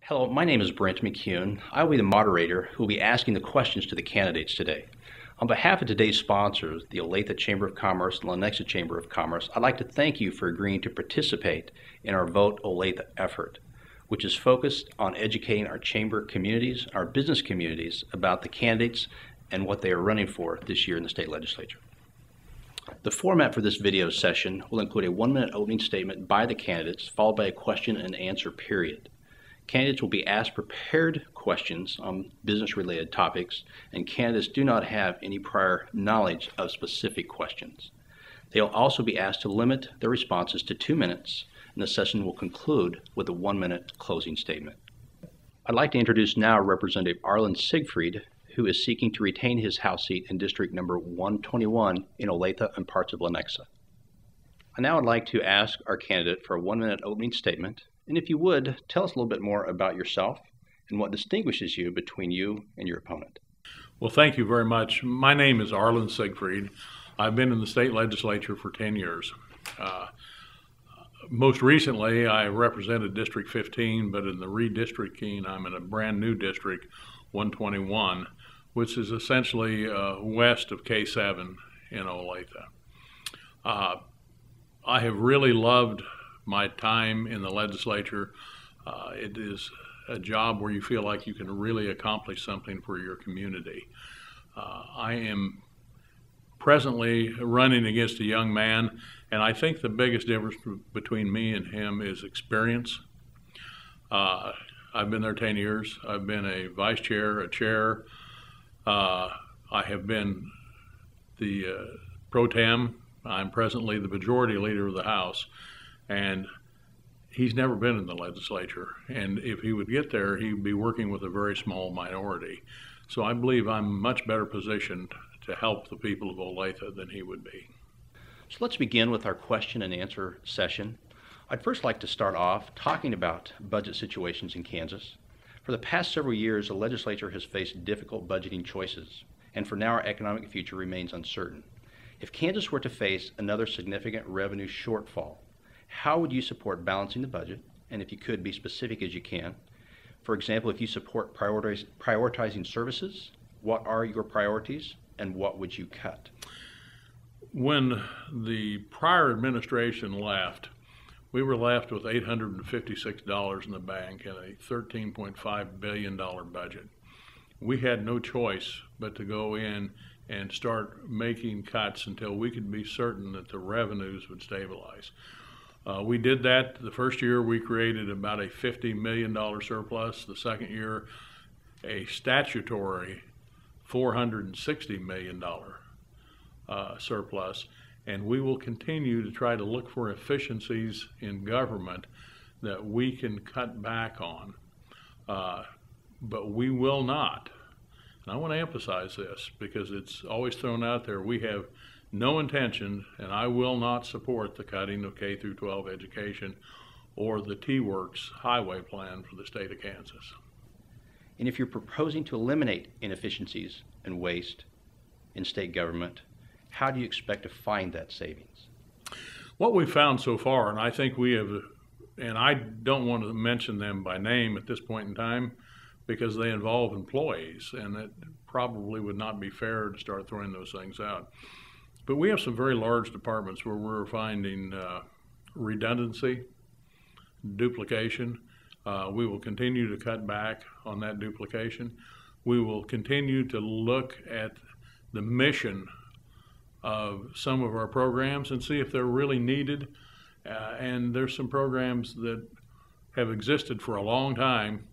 Hello, my name is Brent McCune. I will be the moderator who will be asking the questions to the candidates today. On behalf of today's sponsors, the Olathe Chamber of Commerce and Lenexa Chamber of Commerce, I'd like to thank you for agreeing to participate in our Vote Olathe effort, which is focused on educating our chamber communities, our business communities, about the candidates and what they are running for this year in the state legislature. The format for this video session will include a 1-minute opening statement by the candidates, followed by a question and answer period. Candidates will be asked prepared questions on business-related topics, and candidates do not have any prior knowledge of specific questions. They will also be asked to limit their responses to 2 minutes, and the session will conclude with a 1-minute closing statement. I'd like to introduce now Representative Arlen Siegfried, who is seeking to retain his House seat in District Number 121 in Olathe and parts of Lenexa. Now I'd like to ask our candidate for a 1-minute opening statement. And if you would, tell us a little bit more about yourself and what distinguishes you between you and your opponent. Well, thank you very much. My name is Arlen Siegfried. I've been in the state legislature for 10 years. Most recently, I represented District 15, but in the redistricting, I'm in a brand new district, 121, which is essentially west of K7 in Olathe. I have really loved my time in the legislature. It is a job where you feel like you can really accomplish something for your community. I am presently running against a young man, and I think the biggest difference between me and him is experience. I've been there 10 years. I've been a vice chair, a chair. I have been the pro tem. I'm presently the majority leader of the House. And he's never been in the legislature. And if he would get there, he would be working with a very small minority. So I believe I'm much better positioned to help the people of Olathe than he would be. So let's begin with our question and answer session. I'd first like to start off talking about budget situations in Kansas. For the past several years, the legislature has faced difficult budgeting choices, and for now our economic future remains uncertain. If Kansas were to face another significant revenue shortfall, how would you support balancing the budget? And if you could, be specific as you can. For example, if you support prioritizing services, what are your priorities and what would you cut? When the prior administration left, we were left with $856 in the bank and a $13.5 billion budget. We had no choice but to go in and start making cuts until we could be certain that the revenues would stabilize. We did that. The first year we created about a $50 million surplus. The second year, a statutory $460 million surplus. And we will continue to try to look for efficiencies in government that we can cut back on. But we will not. And I want to emphasize this because it's always thrown out there. We have no intention, and I will not support the cutting of K through 12 education or the T-Works highway plan for the state of Kansas. And if you're proposing to eliminate inefficiencies and waste in state government, how do you expect to find that savings? What we've found so far, and I think we have, and I don't want to mention them by name at this point in time because they involve employees, and it probably would not be fair to start throwing those things out. But we have some very large departments where we're finding redundancy, duplication. We will continue to cut back on that duplication. We will continue to look at the mission of some of our programs and see if they're really needed. And there's some programs that have existed for a long time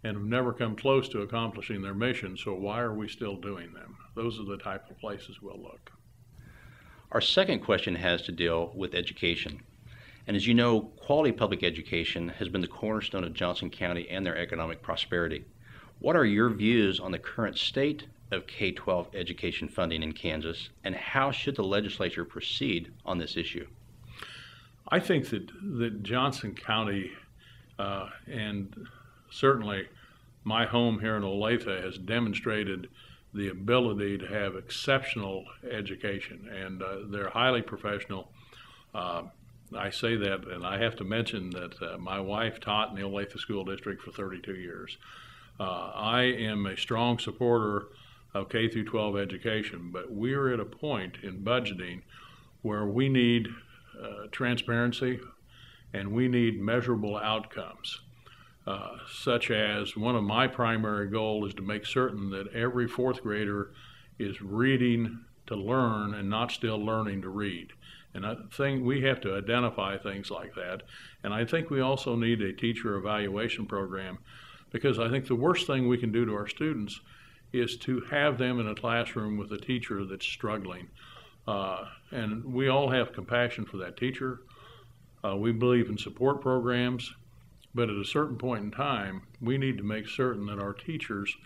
and have never come close to accomplishing their mission, so why are we still doing them? Those are the type of places we'll look. Our second question has to deal with education. And as you know, quality public education has been the cornerstone of Johnson County and their economic prosperity. What are your views on the current state of K-12 education funding in Kansas, and how should the legislature proceed on this issue? I think that Johnson County and certainly my home here in Olathe has demonstrated the ability to have exceptional education, and they're highly professional. I say that, and I have to mention that my wife taught in the Olathe School District for 32 years. I am a strong supporter of K through 12 education, but we're at a point in budgeting where we need transparency and we need measurable outcomes, such as one of my primary goals is to make certain that every fourth grader is reading to learn and not still learning to read. And I think we have to identify things like that. And I think we also need a teacher evaluation program, because I think the worst thing we can do to our students is to have them in a classroom with a teacher that's struggling. And we all have compassion for that teacher. We believe in support programs, but at a certain point in time, we need to make certain that our teachers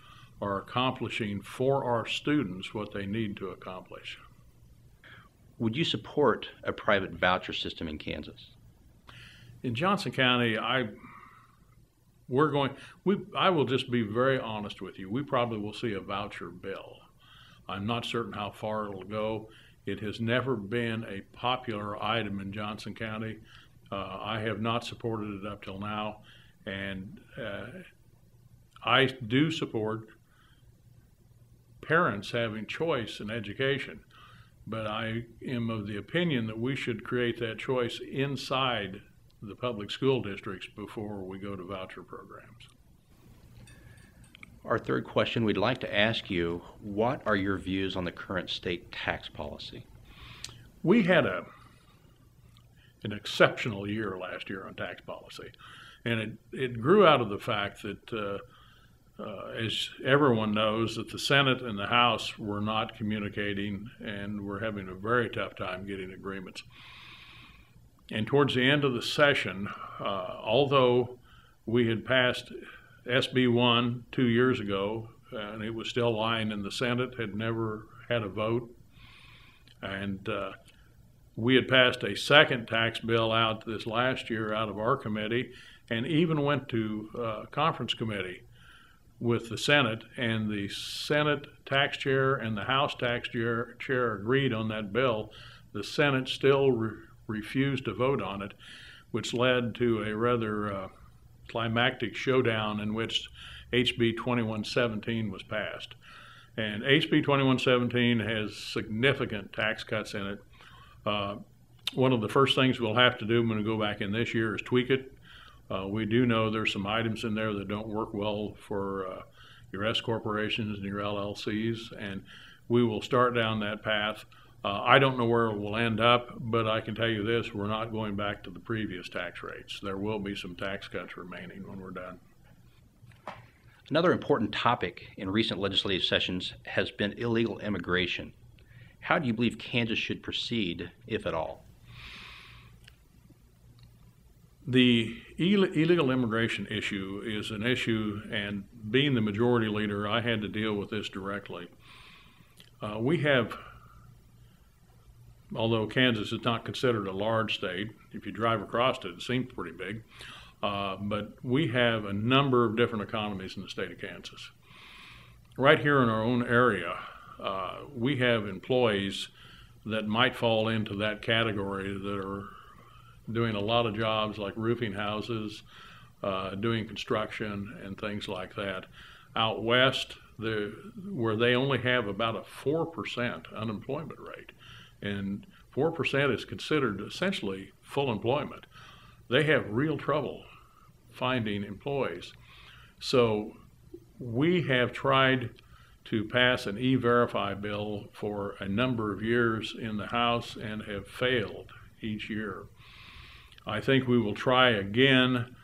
are accomplishing for our students what they need to accomplish. Would you support a private voucher system in Kansas? In Johnson County, I will just be very honest with you. We probably will see a voucher bill. I'm not certain how far it'll go. It has never been a popular item in Johnson County. I have not supported it up till now, and I do support parents having choice in education, but I am of the opinion that we should create that choice inside the public school districts before we go to voucher programs. Our third question, we'd like to ask you, what are your views on the current state tax policy? We had an exceptional year last year on tax policy, and it grew out of the fact that as everyone knows, that the Senate and the House were not communicating and were having a very tough time getting agreements. And towards the end of the session, although we had passed SB 1 2 years ago, and it was still lying in the Senate, had never had a vote, and we had passed a second tax bill out this last year out of our committee, and even went to conference committee with the Senate, and the Senate tax chair and the House tax chair agreed on that bill. The Senate still refused to vote on it, which led to a rather climactic showdown in which HB 2117 was passed. And HB 2117 has significant tax cuts in it. One of the first things we'll have to do when we go back in this year is tweak it. We do know there's some items in there that don't work well for your S corporations and your LLCs, and we will start down that path. I don't know where it will end up, but I can tell you this, we're not going back to the previous tax rates. There will be some tax cuts remaining when we're done. Another important topic in recent legislative sessions has been illegal immigration. How do you believe Kansas should proceed, if at all? The illegal immigration issue is an issue, and being the majority leader, I had to deal with this directly. We have, although Kansas is not considered a large state, if you drive across it, it seems pretty big, but we have a number of different economies in the state of Kansas. Right here in our own area, we have employees that might fall into that category that are doing a lot of jobs like roofing houses, doing construction and things like that. Out west, where they only have about a 4% unemployment rate, and 4% is considered essentially full employment. They have real trouble finding employees. So we have tried to pass an E-Verify bill for a number of years in the House and have failed each year. I think we will try again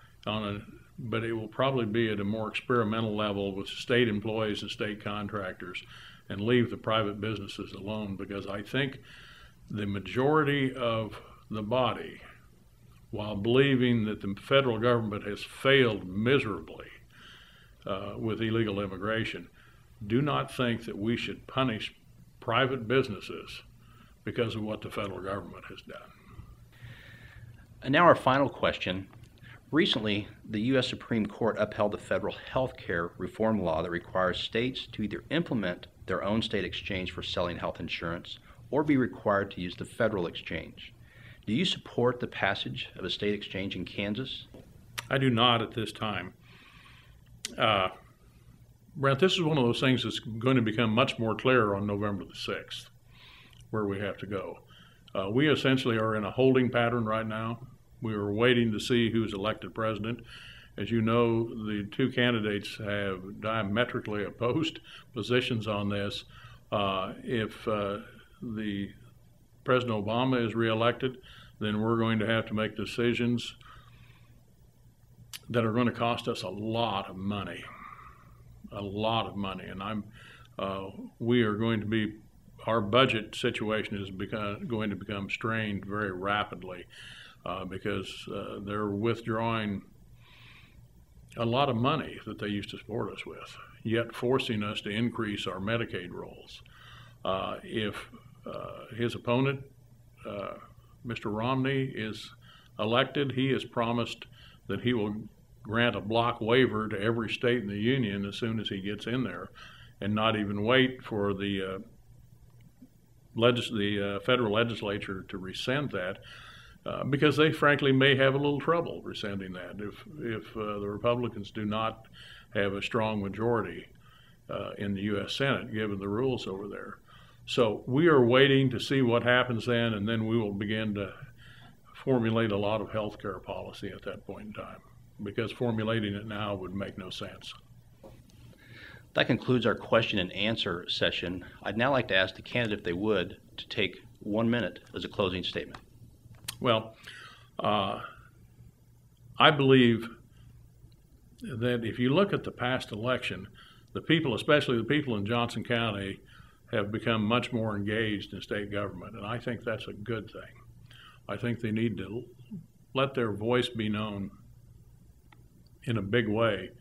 but it will probably be at a more experimental level with state employees and state contractors, and leave the private businesses alone, because I think the majority of the body, while believing that the federal government has failed miserably with illegal immigration, do not think that we should punish private businesses because of what the federal government has done. And now our final question. Recently, the U.S. Supreme Court upheld the federal health care reform law that requires states to either implement their own state exchange for selling health insurance or be required to use the federal exchange. Do you support the passage of a state exchange in Kansas? I do not at this time. Brent, this is one of those things that's going to become much more clear on November the 6th, where we have to go. We essentially are in a holding pattern right now. We are waiting to see who's elected president. As you know, the two candidates have diametrically opposed positions on this. If the President Obama is reelected, then we're going to have to make decisions that are going to cost us a lot of money, and we are going to be, our budget situation is going to become strained very rapidly because they're withdrawing a lot of money that they used to support us with, yet forcing us to increase our Medicaid rolls. If his opponent, Mr. Romney, is elected, he has promised that he will grant a block waiver to every state in the union as soon as he gets in there, and not even wait for the federal legislature to rescind that, because they frankly may have a little trouble rescinding that if the Republicans do not have a strong majority in the U.S. Senate, given the rules over there. So we are waiting to see what happens then, and then we will begin to formulate a lot of health care policy at that point in time, because formulating it now would make no sense. That concludes our question and answer session. I'd now like to ask the candidate, if they would, to take 1 minute as a closing statement. Well, I believe that if you look at the past election, the people, especially the people in Johnson County, have become much more engaged in state government, and I think that's a good thing. I think they need to let their voice be known in a big way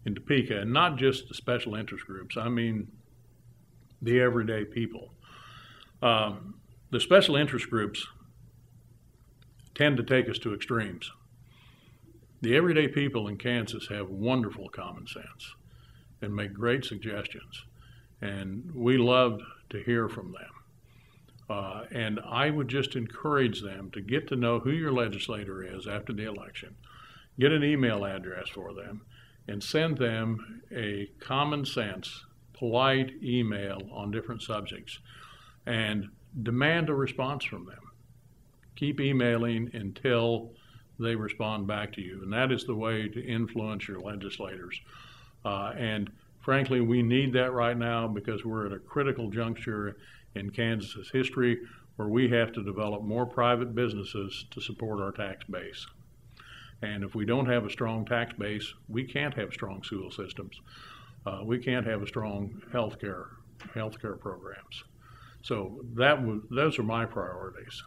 in Topeka, and not just the special interest groups. I mean the everyday people. The special interest groups tend to take us to extremes. The everyday people in Kansas have wonderful common sense and make great suggestions, and we love to hear from them. And I would just encourage them to get to know who your legislator is after the election, get an email address for them, and send them a common sense, polite email on different subjects, and demand a response from them. Keep emailing until they respond back to you, and that is the way to influence your legislators. And frankly, we need that right now because we're at a critical juncture in Kansas's history where we have to develop more private businesses to support our tax base. And if we don't have a strong tax base, we can't have strong school systems. We can't have a strong healthcare programs. So those are my priorities.